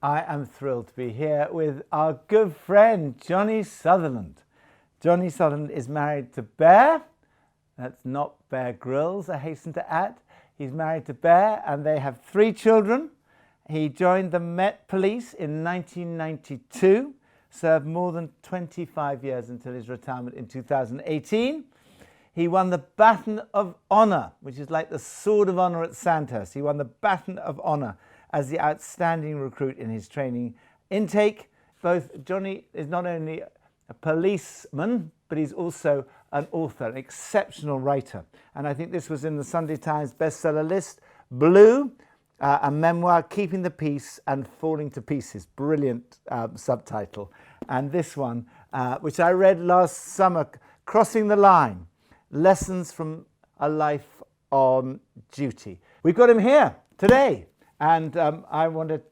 I am thrilled to be here with our good friend, Johnny Sutherland. Johnny Sutherland is married to Bear. That's not Bear Grylls, I hasten to add. He's married to Bear and they have 3 children. He joined the Met Police in 1992, served more than 25 years until his retirement in 2018. He won the Baton of Honour, which is like the Sword of Honour at Sandhurst. He won the Baton of Honour as the outstanding recruit in his training intake. Johnny is not only a policeman, but he's also an author, an exceptional writer. And I think this was in the Sunday Times bestseller list. Blue, a memoir, Keeping the Peace and Falling to Pieces. Brilliant subtitle. And this one, which I read last summer, Crossing the Line, Lessons from a Life on Duty. We've got him here today. And I want to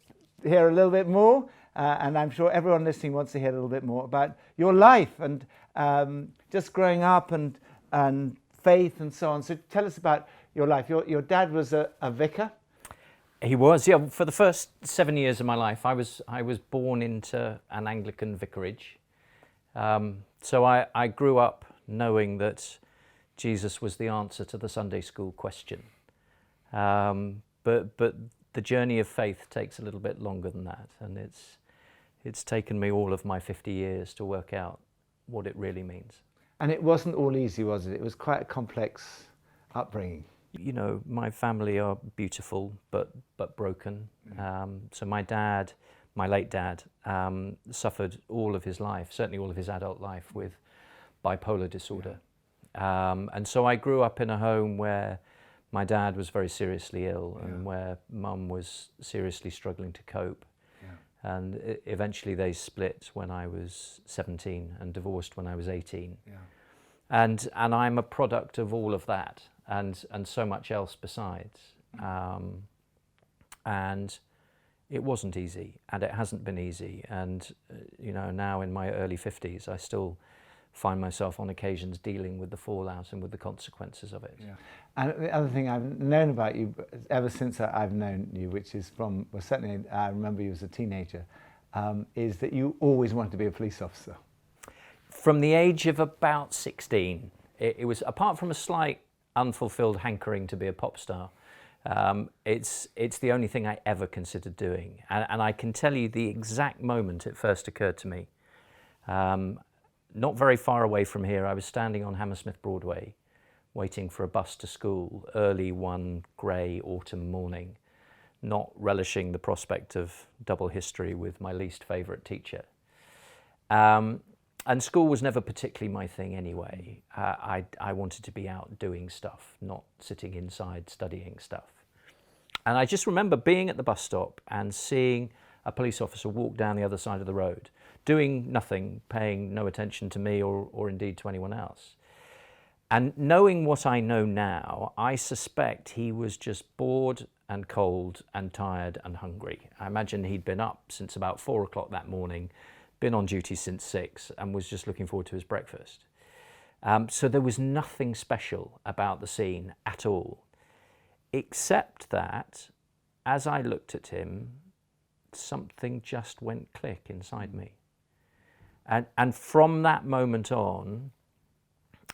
hear a little bit more, and I'm sure everyone listening wants to hear a little bit more about your life and just growing up and faith and so on. So tell us about your life. Your dad was a vicar? He was, yeah. For the first 7 years of my life, I was born into an Anglican vicarage. So I grew up knowing that Jesus was the answer to the Sunday school question. But the journey of faith takes a little bit longer than that, and it's taken me all of my 50 years to work out what it really means. And it wasn't all easy, was it? It was quite a complex upbringing. You know, my family are beautiful but broken. So my dad, my late dad, suffered all of his life, certainly all of his adult life, with bipolar disorder. And so I grew up in a home where my dad was very seriously ill and where mum was seriously struggling to cope. And eventually they split when I was 17 and divorced when I was 18. And I'm a product of all of that and so much else besides. And it wasn't easy, and it hasn't been easy. And you know, now in my early 50s, I still find myself on occasions dealing with the fallout and with the consequences of it. And the other thing I've known about you ever since I've known you, which is from, well, certainly I remember you as a teenager, is that you always wanted to be a police officer. From the age of about 16, it was, apart from a slight unfulfilled hankering to be a pop star, it's the only thing I ever considered doing. And I can tell you the exact moment it first occurred to me. Not very far away from here, I was standing on Hammersmith Broadway, waiting for a bus to school, early one grey autumn morning, not relishing the prospect of double history with my least favourite teacher. And school was never particularly my thing anyway. I wanted to be out doing stuff, not sitting inside studying stuff. And I just remember being at the bus stop and seeing a police officer walk down the other side of the road, doing nothing, paying no attention to me or indeed to anyone else. And knowing what I know now, I suspect he was just bored and cold and tired and hungry. I imagine he'd been up since about 4 o'clock that morning, been on duty since 6, and was just looking forward to his breakfast. So there was nothing special about the scene at all, except that as I looked at him, something just went click inside me. And from that moment on,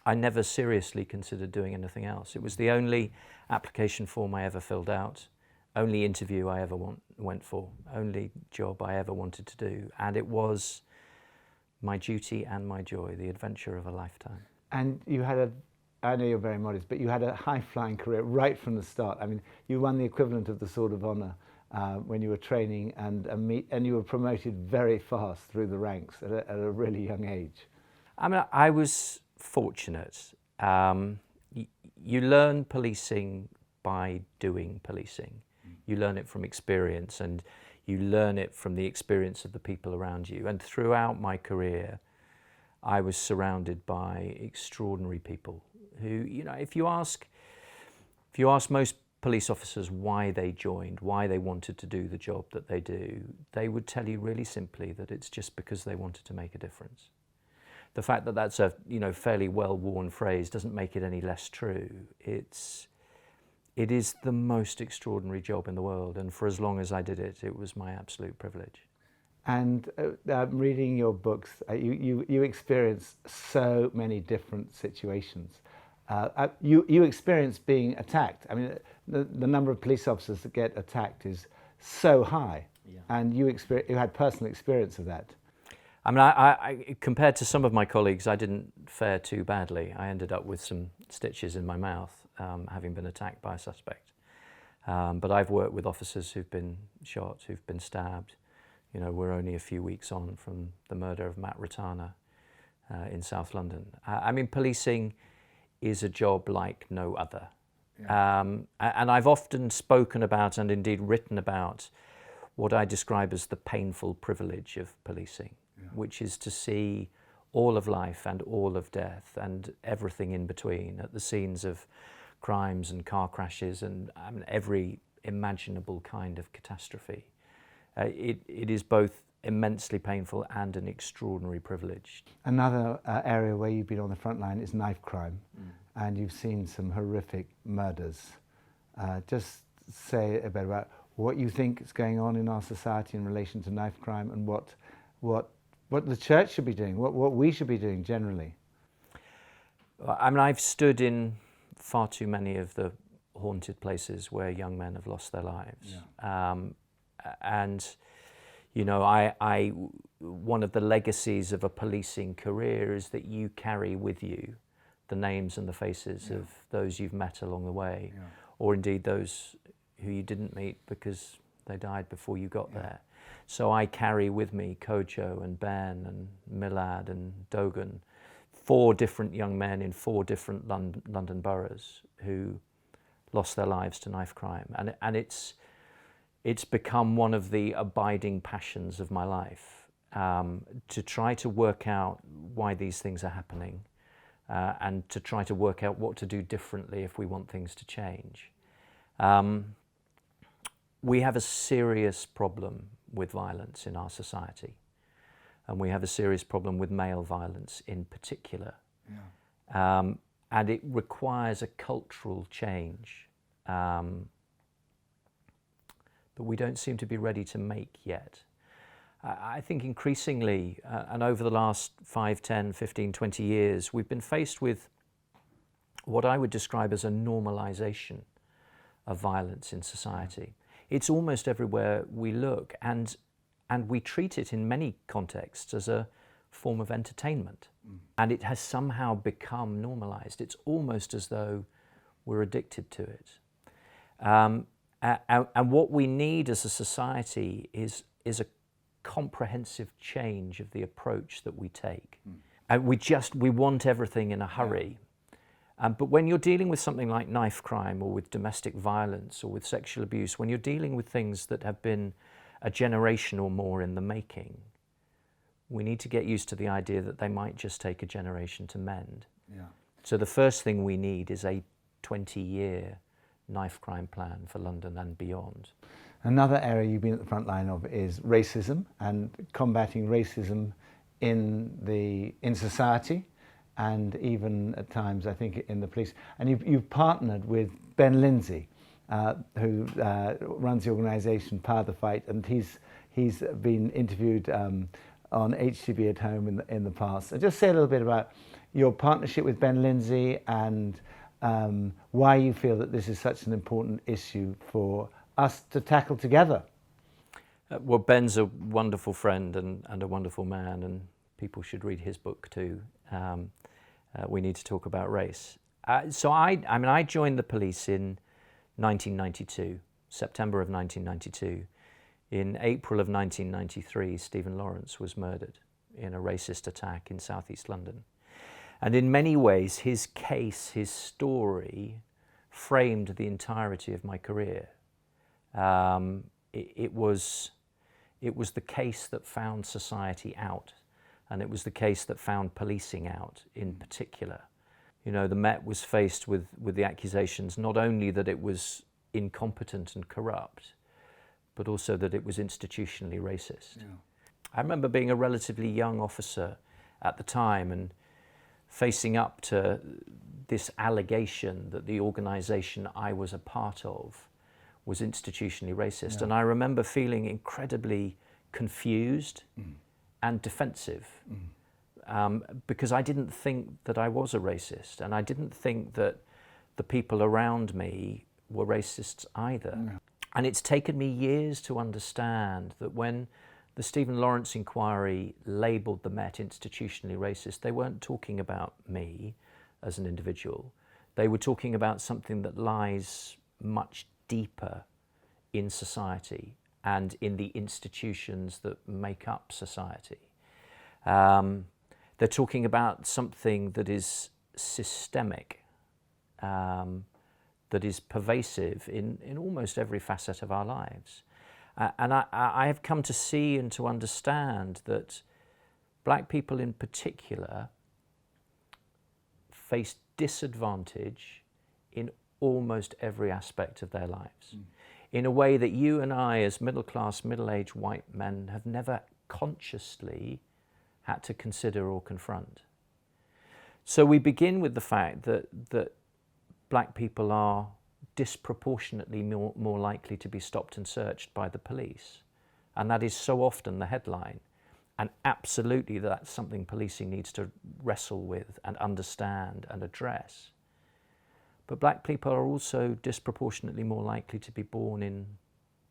I never seriously considered doing anything else. It was the only application form I ever filled out, only interview I ever went for, only job I ever wanted to do. And it was my duty and my joy, the adventure of a lifetime. And you had I know you're very modest, but you had a high-flying career right from the start. I mean, you won the equivalent of the Sword of Honour when you were training, and you were promoted very fast through the ranks at a really young age. I mean, I was fortunate. You learn policing by doing policing. You learn it from experience, and you learn it from the experience of the people around you. And throughout my career, I was surrounded by extraordinary people who, you know, if you ask most police officers why they joined, why they wanted to do the job that they do, they would tell you really simply that it's just because they wanted to make a difference. The fact that that's a fairly well-worn phrase doesn't make it any less true. It's it is the most extraordinary job in the world, and for as long as I did it, it was my absolute privilege. And reading your books, you experience so many different situations. You experience being attacked. I mean, the number of police officers that get attacked is so high, and you had personal experience of that. I mean, I compared to some of my colleagues, I didn't fare too badly. I ended up with some stitches in my mouth, having been attacked by a suspect. But I've worked with officers who've been shot, who've been stabbed. You know, we're only a few weeks on from the murder of Matt Ratana in South London. I mean, policing is a job like no other. Yeah. And I've often spoken about and indeed written about what I describe as the painful privilege of policing, which is to see all of life and all of death and everything in between at the scenes of crimes and car crashes and every imaginable kind of catastrophe. It is both immensely painful and an extraordinary privilege. Another area where you've been on the front line is knife crime, and you've seen some horrific murders. Just say a bit about what you think is going on in our society in relation to knife crime, and what the church should be doing, what we should be doing generally. I mean, I've stood in far too many of the haunted places where young men have lost their lives. Yeah. And, you know, one of the legacies of a policing career is that you carry with you the names and the faces of those you've met along the way, or indeed those who you didn't meet because they died before you got there. So I carry with me Kojo and Ben and Milad and Dogan, 4 different young men in 4 different London boroughs who lost their lives to knife crime. And it's become one of the abiding passions of my life, to try to work out why these things are happening, and to try to work out what to do differently if we want things to change. We have a serious problem with violence in our society, and we have a serious problem with male violence in particular. Yeah. And it requires a cultural change that we don't seem to be ready to make yet. I think increasingly, and over the last 5, 10, 15, 20 years, we've been faced with what I would describe as a normalization of violence in society. It's almost everywhere we look, and we treat it in many contexts as a form of entertainment. And it has somehow become normalized. It's almost as though we're addicted to it. And what we need as a society is a comprehensive change of the approach that we take. And we want everything in a hurry. But when you're dealing with something like knife crime or with domestic violence or with sexual abuse, when you're dealing with things that have been a generation or more in the making, we need to get used to the idea that they might just take a generation to mend. Yeah. So the first thing we need is a 20-year knife crime plan for London and beyond. Another area you've been at the front line of is racism and combating racism in society, and even at times, I think, in the police. And you've partnered with Ben Lindsay, who runs the organisation Power the Fight, and he's been interviewed on HTB at Home in the past. So just say a little bit about your partnership with Ben Lindsay and why you feel that this is such an important issue for us to tackle together. Well, Ben's a wonderful friend and a wonderful man, and people should read his book too. We need to talk about race. So I joined the police in 1992, September of 1992. In April of 1993, Stephen Lawrence was murdered in a racist attack in southeast London. And in many ways, his case, his story, framed the entirety of my career. It was the case that found society out, and it was the case that found policing out in particular. You know, the Met was faced with the accusations not only that it was incompetent and corrupt, but also that it was institutionally racist. Yeah. I remember being a relatively young officer at the time and facing up to this allegation that the organisation I was a part of was institutionally racist. Yeah. And I remember feeling incredibly confused and defensive because I didn't think that I was a racist, and I didn't think that the people around me were racists either. Yeah. And it's taken me years to understand that when the Stephen Lawrence inquiry labelled the Met institutionally racist, they weren't talking about me as an individual. They were talking about something that lies much deeper in society and in the institutions that make up society. They're talking about something that is systemic, that is pervasive in almost every facet of our lives. And I have come to see and to understand that black people in particular face disadvantage in almost every aspect of their lives, in a way that you and I, as middle-class, middle-aged white men, have never consciously had to consider or confront. So we begin with the fact that black people are disproportionately more likely to be stopped and searched by the police. And that is so often the headline. And absolutely that's something policing needs to wrestle with and understand and address. But black people are also disproportionately more likely to be born in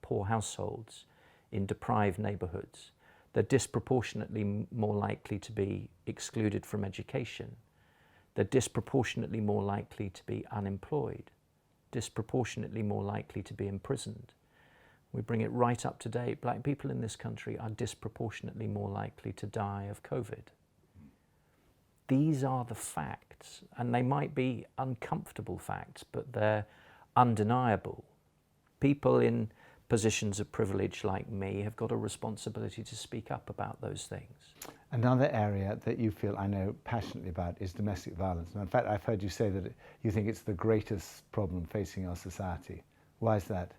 poor households, in deprived neighbourhoods. They're disproportionately more likely to be excluded from education. They're disproportionately more likely to be unemployed, disproportionately more likely to be imprisoned. We bring it right up to date. Black people in this country are disproportionately more likely to die of COVID. These are the facts, and they might be uncomfortable facts, but they're undeniable. People in positions of privilege like me have got a responsibility to speak up about those things. Another area that you feel, I know, passionately about is domestic violence. And in fact, I've heard you say that you think it's the greatest problem facing our society. Why is that?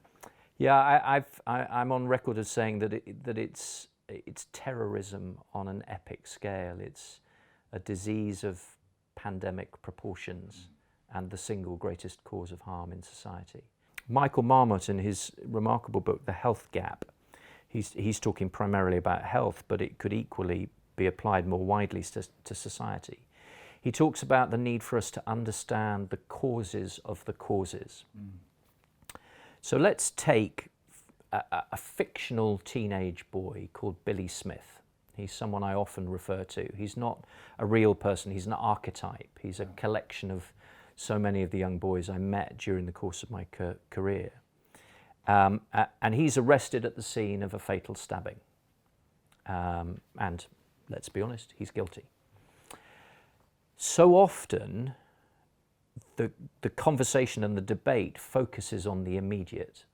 Yeah, I'm on record as saying that it's terrorism on an epic scale. It's a disease of pandemic proportions and the single greatest cause of harm in society. Michael Marmot, in his remarkable book, The Health Gap, he's talking primarily about health, but it could equally be applied more widely to society. He talks about the need for us to understand the causes of the causes. So let's take a fictional teenage boy called Billy Smith. He's someone I often refer to. He's not a real person, he's an archetype. He's a collection of so many of the young boys I met during the course of my career. And he's arrested at the scene of a fatal stabbing. And let's be honest, he's guilty. So often, the conversation and the debate focuses on the immediate.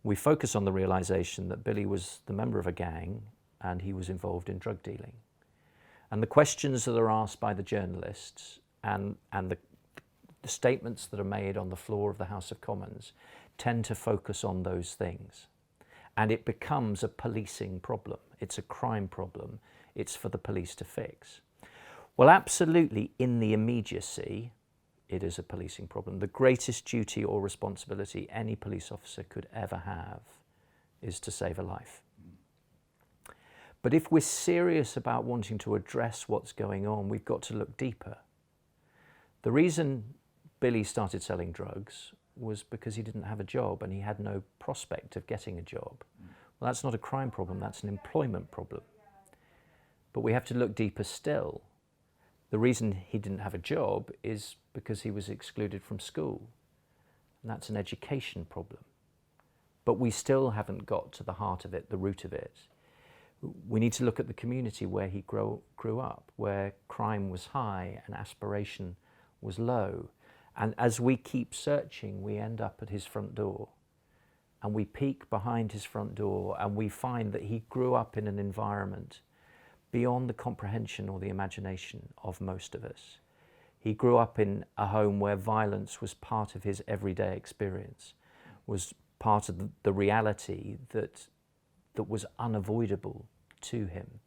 We focus on the realization that Billy was the member of a gang and he was involved in drug dealing. And the questions that are asked by the journalists and the statements that are made on the floor of the House of Commons tend to focus on those things. And it becomes a policing problem. It's a crime problem. It's for the police to fix. Well, absolutely, in the immediacy, it is a policing problem. The greatest duty or responsibility any police officer could ever have is to save a life. But if we're serious about wanting to address what's going on, we've got to look deeper. The reason Billy started selling drugs was because he didn't have a job and he had no prospect of getting a job. Well, that's not a crime problem, that's an employment problem. But we have to look deeper still. The reason he didn't have a job is because he was excluded from school. And that's an education problem. But we still haven't got to the heart of it, the root of it. We need to look at the community where he grew up, where crime was high and aspiration was low. And as we keep searching, we end up at his front door. And we peek behind his front door and we find that he grew up in an environment beyond the comprehension or the imagination of most of us. He grew up in a home where violence was part of his everyday experience, was part of the reality that was unavoidable to him.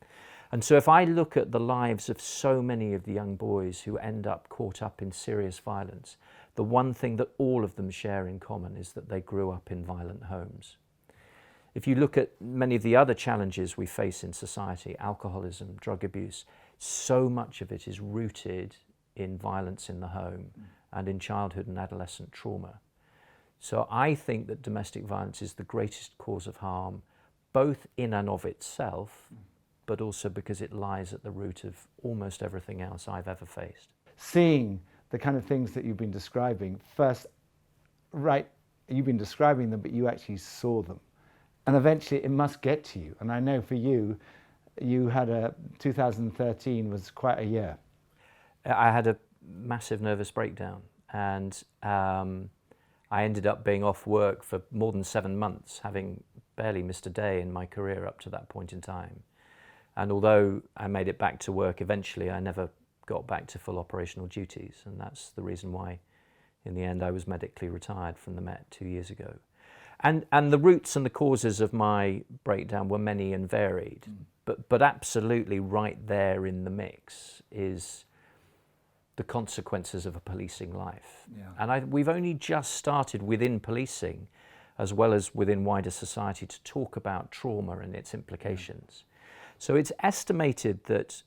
And so if I look at the lives of so many of the young boys who end up caught up in serious violence, the one thing that all of them share in common is that they grew up in violent homes. If you look at many of the other challenges we face in society, alcoholism, drug abuse, so much of it is rooted in violence in the home and in childhood and adolescent trauma. So I think that domestic violence is the greatest cause of harm, both in and of itself, but also because it lies at the root of almost everything else I've ever faced. Seeing the kind of things that you've been describing, first, right, you've been describing them, but you actually saw them. And eventually it must get to you. And I know for you, you had 2013 was quite a year. I had a massive nervous breakdown, and I ended up being off work for more than 7 months, having barely missed a day in my career up to that point in time. And although I made it back to work eventually, I never got back to full operational duties. And that's the reason why, in the end, I was medically retired from the Met 2 years ago. And the roots and the causes of my breakdown were many and varied. But absolutely right there in the mix is the consequences of a policing life. Yeah. And we've only just started within policing, as well as within wider society, to talk about trauma and its implications. So it's estimated that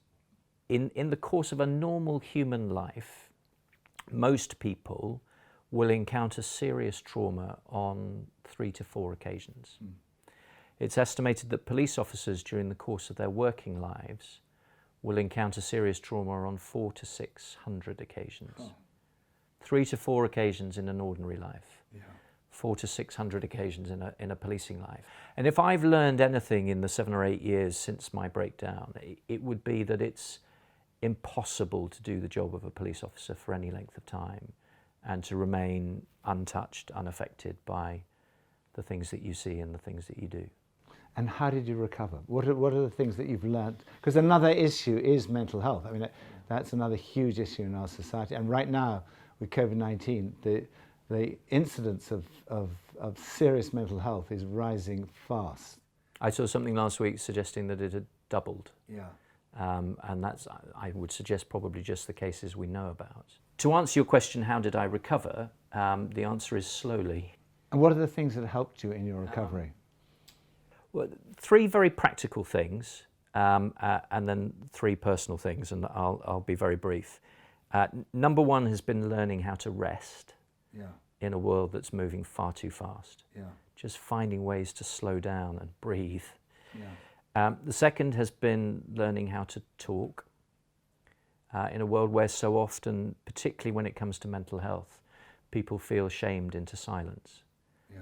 in the course of a normal human life, most people will encounter serious trauma on 3 to 4 occasions. It's estimated that police officers during the course of their working lives will encounter serious trauma on 400 to 600 occasions. 3 to 4 occasions in an ordinary life. 400 to 600 occasions in a policing life. And if I've learned anything in the 7 or 8 years since my breakdown, it would be that it's impossible to do the job of a police officer for any length of time and to remain untouched, unaffected by the things that you see and the things that you do. And how did you recover? What are the things that you've learnt? Because another issue is mental health. I mean, that's another huge issue in our society. And right now, with COVID-19, the incidence of serious mental health is rising fast. I saw something last week suggesting that it had doubled. Yeah. And that's, I would suggest, probably just the cases we know about. To answer your question, how did I recover? The answer is slowly. And what are the things that helped you in your recovery? Well, 3 very practical things, and then 3 personal things, and I'll be very brief. Number 1 has been learning how to rest in a world that's moving far too fast. Just finding ways to slow down and breathe. The second has been learning how to talk in a world where so often, particularly when it comes to mental health, people feel shamed into silence.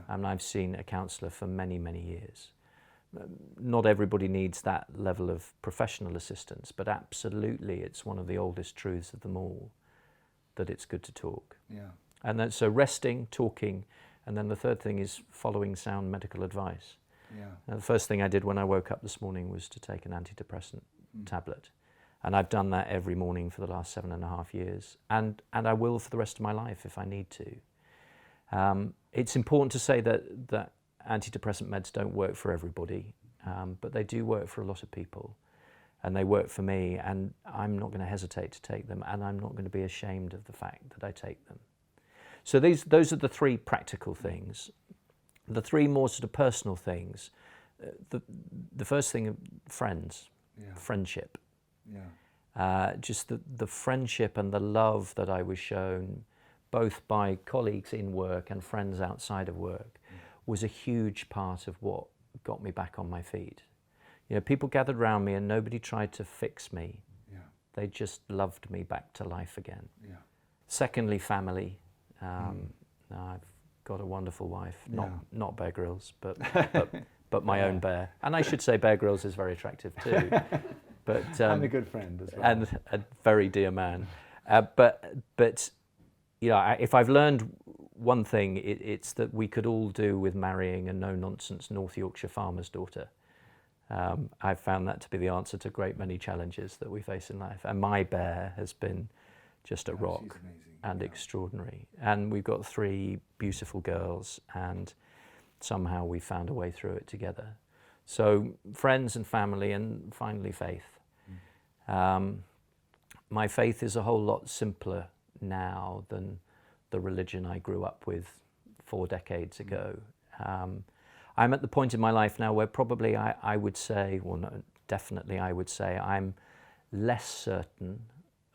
And I've seen a counsellor for many, many years. Not everybody needs that level of professional assistance, but absolutely it's one of the oldest truths of them all, that it's good to talk. And then, so resting, talking, and then the third thing is following sound medical advice. Now, the first thing I did when I woke up this morning was to take an antidepressant tablet. And I've done that every morning for the last 7.5 years. And I will for the rest of my life if I need to. It's important to say that antidepressant meds don't work for everybody, but they do work for a lot of people. And they work for me, and I'm not going to hesitate to take them, and I'm not going to be ashamed of the fact that I take them. So those are the 3 practical things. The 3 more sort of personal things. The first thing, friends, friendship. Just the friendship and the love that I was shown, both by colleagues in work and friends outside of work, was a huge part of what got me back on my feet. You know, people gathered around me and nobody tried to fix me. They just loved me back to life again. Secondly, family. I've got a wonderful wife, not Bear Grylls, but my own Bear. And I should say Bear Grylls is very attractive too. But and a good friend as well. And a very dear man. But you know, if I've learned one thing, it's that we could all do with marrying a no-nonsense North Yorkshire farmer's daughter. I've found that to be the answer to a great many challenges that we face in life. And my Bear has been just a rock and extraordinary. And we've got 3 beautiful girls, and somehow we found a way through it together. So friends and family, and finally faith. My faith is a whole lot simpler now than the religion I grew up with 4 decades ago. I'm at the point in my life now where probably I would say, well, no, definitely I would say I'm less certain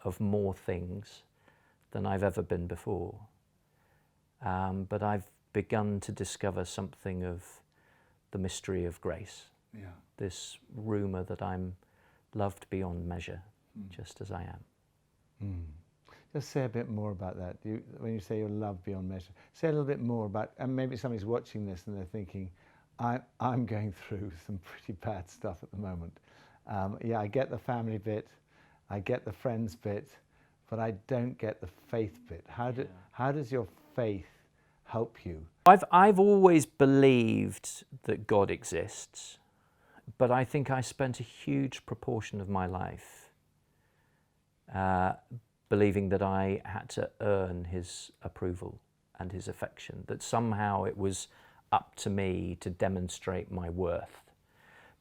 of more things than I've ever been before. But I've begun to discover something of the mystery of grace. Yeah. This rumour that I'm loved beyond measure, just as I am. Just say a bit more about that. When you say you're loved beyond measure, say a little bit more about, and maybe somebody's watching this and they're thinking, I'm going through some pretty bad stuff at the moment. Yeah, I get the family bit, I get the friends bit, but I don't get the faith bit. How does your faith help you? I've always believed that God exists, but I think I spent a huge proportion of my life believing that I had to earn his approval and his affection, that somehow it was up to me to demonstrate my worth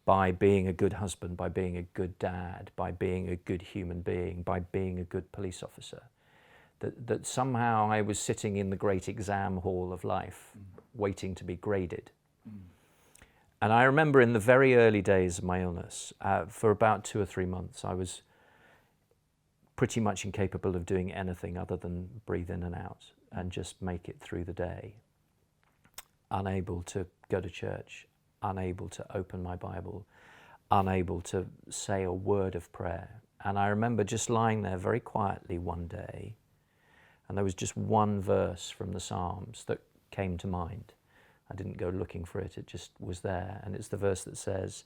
by being a good husband, by being a good dad, by being a good human being, by being a good police officer. That somehow I was sitting in the great exam hall of life, waiting to be graded. And I remember in the very early days of my illness, for about 2 or 3 months, I was pretty much incapable of doing anything other than breathe in and out and just make it through the day. Unable to go to church, unable to open my Bible, unable to say a word of prayer. And I remember just lying there very quietly one day, and there was just one verse from the Psalms that came to mind. I didn't go looking for it, it just was there. And it's the verse that says,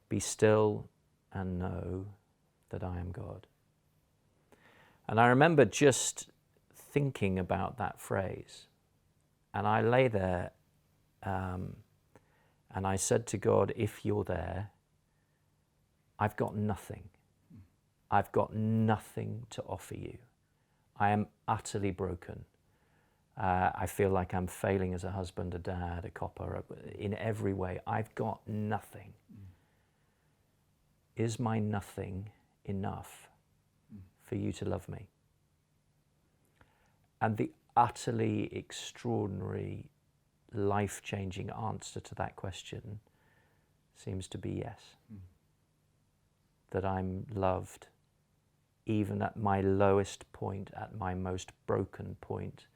"Be still and know that I am God." And I remember just thinking about that phrase. And I lay there and I said to God, if you're there, I've got nothing. I've got nothing to offer you. I am utterly broken. I feel like I'm failing as a husband, a dad, a copper, in every way. I've got nothing. Is my nothing enough for you to love me? And the utterly extraordinary, life-changing answer to that question seems to be yes. That I'm loved even at my lowest point, at my most broken point,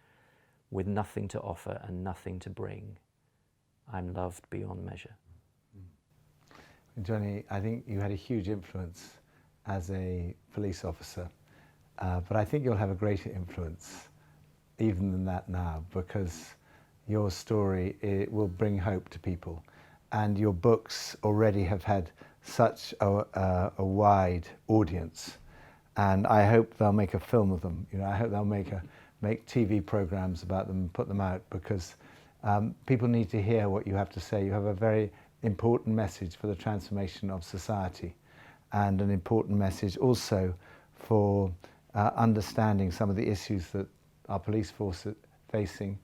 with nothing to offer and nothing to bring. I'm loved beyond measure. Johnny, I think you had a huge influence as a police officer, but I think you'll have a greater influence even than that now, because your story, it will bring hope to people, and your books already have had such a wide audience, and I hope they'll make a film of them. You know, I hope they'll make TV programs about them and put them out, because people need to hear what you have to say. You have a very important message for the transformation of society, and an important message also for understanding some of the issues that our police force are facing.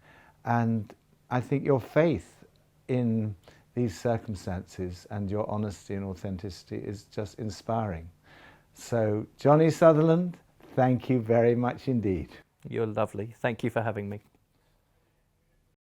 And I think your faith in these circumstances and your honesty and authenticity is just inspiring. So, Johnny Sutherland, thank you very much indeed. You're lovely. Thank you for having me.